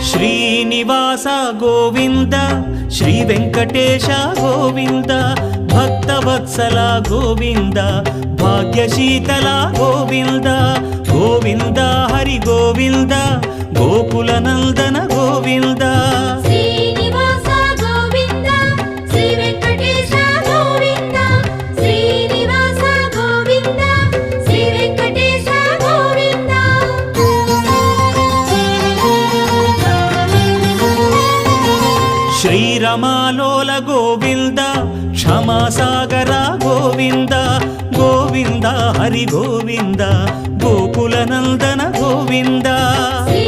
Srinivasa Govinda Shri Venkatesha Govinda Bhaktavatsala Govinda భాగ్యశీతల Govinda Govinda Hari Govinda Gokula Nandana Govinda Srinivasa Govinda Shri Venkatesha Govinda Srinivasa Govinda Shri Venkatesha Govinda శ్రీరమాలోల Govinda క్షమాసాగర Govinda Govinda Hari Govinda Gokula Nandana Govinda Shri